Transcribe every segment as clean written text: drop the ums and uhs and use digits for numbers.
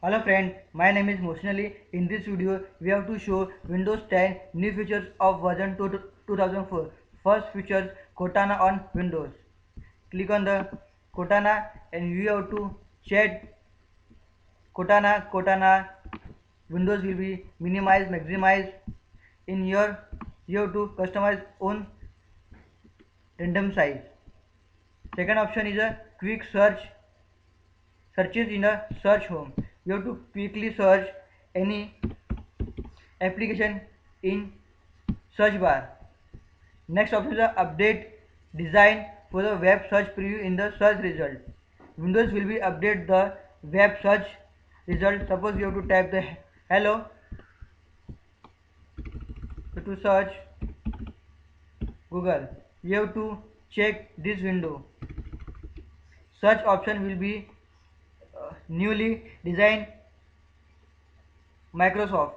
Hello friend, my name is Mohsin Ali. In this video, we have to show Windows 10 new features of version 2004. First features Cortana on Windows. Click on the Cortana and you have to check Cortana. Windows will be minimize, maximize. In your you have to customize own random size. Second option is a quick search. Searches in a search home. You have to quickly search any application in search bar. Next option is the update design for the web search preview in the search result. Windows will be update the web search result. Suppose you have to type the hello to search Google. You have to check this window. Search option will be newly designed Microsoft.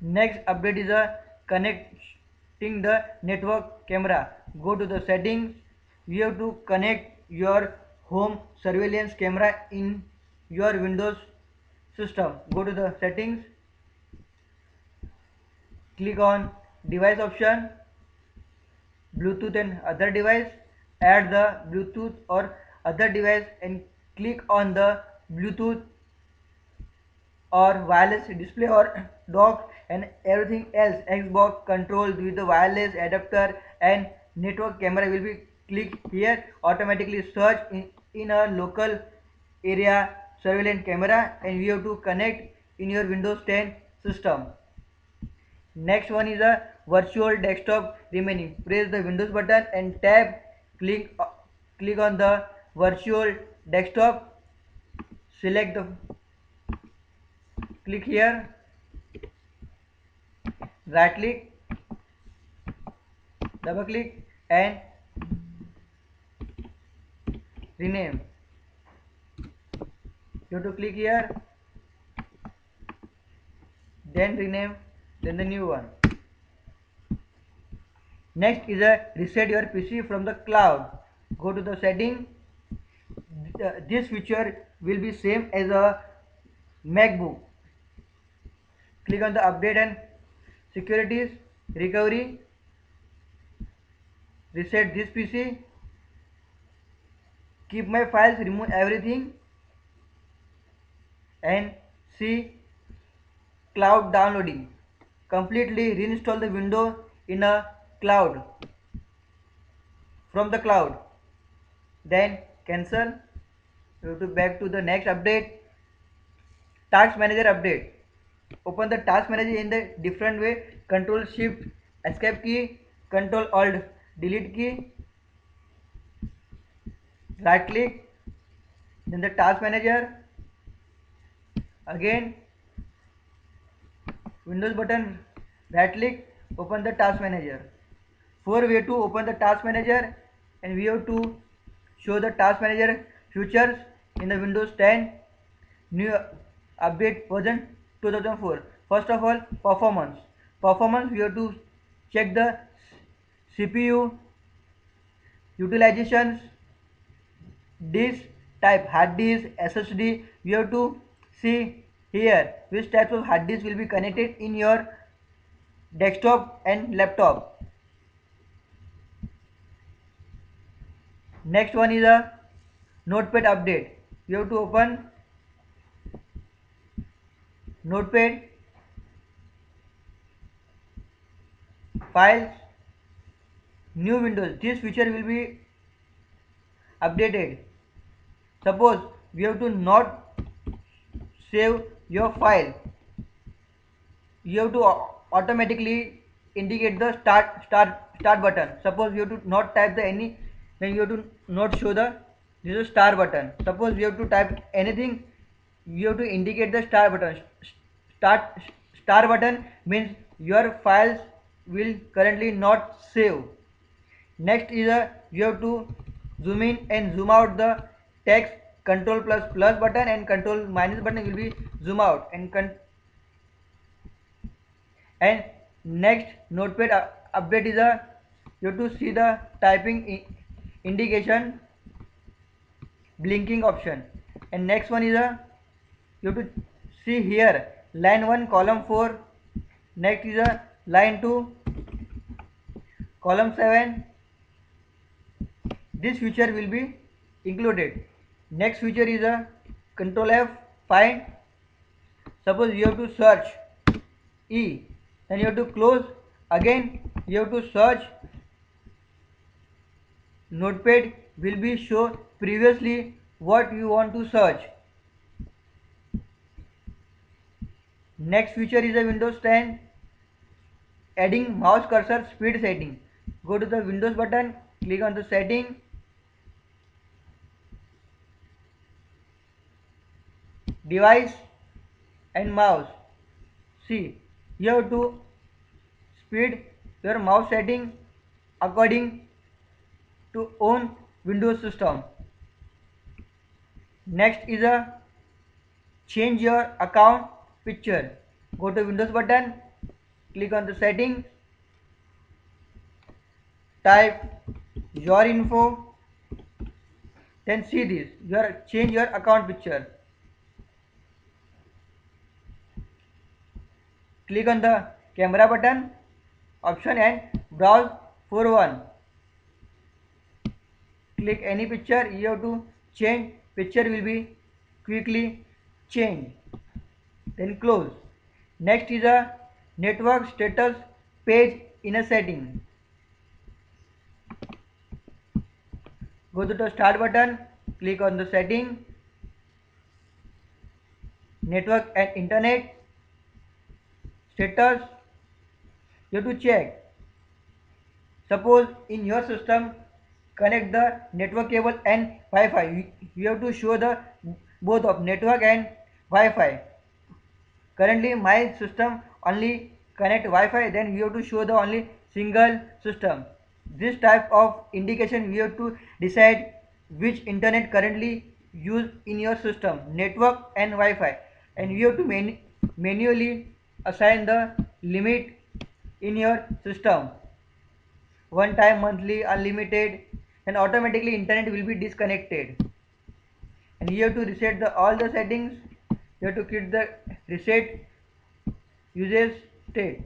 Next update is a connecting the network camera. Go to the settings. You have to connect your home surveillance camera in your Windows system. Go to the settings. Click on device option, Bluetooth and other device. Add the Bluetooth or other device and click on the Bluetooth or wireless display or dock and everything else Xbox control with the wireless adapter and network camera will be click here automatically search in a local area surveillance camera and we have to connect in your Windows 10 system. Next one is a virtual desktop remaining. Press the Windows button and tab click on the virtual desktop. Select the click here, right click, double click and rename. You have to click here, then rename, then the new one. Next is a reset your PC from the cloud. Go to the setting. This feature will be same as a MacBook. Click on the update and securities, recovery, reset this PC, keep my files, remove everything and see cloud downloading. Completely reinstall the window in a cloud from the cloud. Then cancel. You have to back to the next update. Task manager update. Open the task manager in the different way. Control Shift Escape key, Control Alt Delete key, right click, then the task manager, again Windows button, right click, open the task manager. Four way to open the task manager and we have to show the task manager features in the Windows 10 new update version 2004. First of all, performance we have to check the CPU utilizations, disk type, hard disk, SSD. We have to see here which types of hard disk will be connected in your desktop and laptop. Next one is a notepad update. You have to open notepad, files, new windows. This feature will be updated. Suppose we have to not save your file, you have to automatically indicate the start button. Suppose you have to not type the any, then you have to not show the this is star button. Suppose you have to type anything, you have to indicate the star button. Start star button means your files will currently not save. Next is a you have to zoom in and zoom out the text. Control plus button and control minus button will be zoom out and next notepad update is a you have to see the typing indication blinking option And next one is a, you have to see here line 1 column 4, next is a line 2 column 7. This feature will be included. Next feature is a control F find. Suppose you have to search E, then you have to close, again you have to search. Notepad will be show previously what you want to search. Next feature is a Windows 10 adding mouse cursor speed setting. Go to the Windows button, click on the setting, device and mouse. See, you have to speed your mouse setting according to own Windows system. Next is a change your account picture. Go to Windows button, click on the settings, type your info, then see this, change your account picture. Click on the camera button option and browse for one. Click any picture you have to change, picture will be quickly changed. Then close. Next is a network status page in a setting. Go to the start button, click on the setting, network and internet status. You have to check. Suppose in your system connect the network cable and Wi-Fi. You have to show the both of network and Wi-Fi. Currently my system only connect Wi-Fi, then we have to show the only single system. This type of indication we have to decide which internet currently used in your system, network and Wi-Fi, and we have to manually assign the limit in your system. One time, monthly, unlimited, and automatically internet will be disconnected. And you have to reset all the settings. You have to click the reset usage state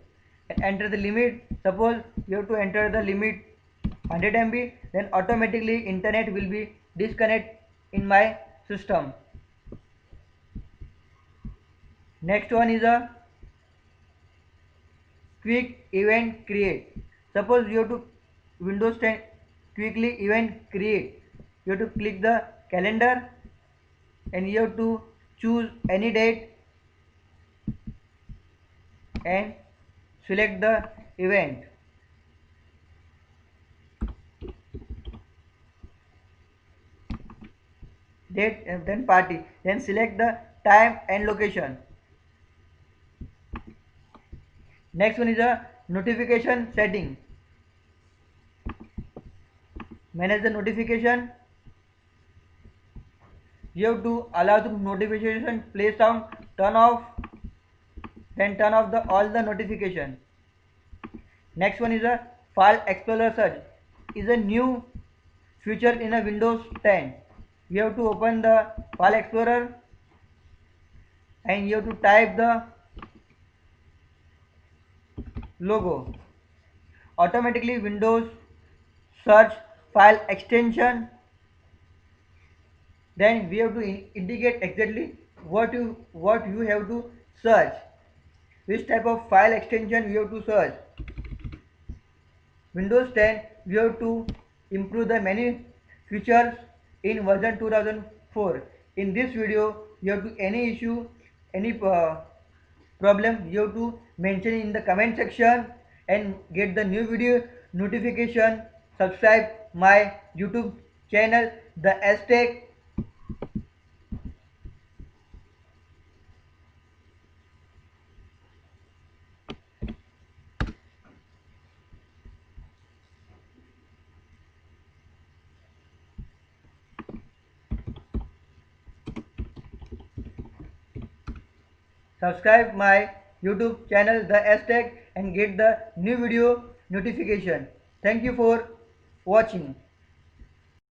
and enter the limit. Suppose you have to enter the limit 100 MB, then automatically internet will be disconnect in my system. Next one is a quick event create. Suppose you have to Windows 10 quickly event create. You have to click the calendar and you have to choose any date and select the event. Date and then party, then select the time and location. Next one is a notification setting. Manage the notification. You have to allow the notification play sound turn off, then turn off the all the notification. Next one is a file explorer search. Is a new feature in a Windows 10. You have to open the file explorer and you have to type the logo. Automatically Windows search file extension. Then we have to indicate exactly what you have to search, which type of file extension you have to search. Windows 10 we have to improve the many features in version 2004. In this video you have to any issue, any problem you have to mention in the comment section and get the new video notification. Subscribe my YouTube channel The Aztec. Subscribe my YouTube channel The Aztec and get the new video notification. Thank you for watching.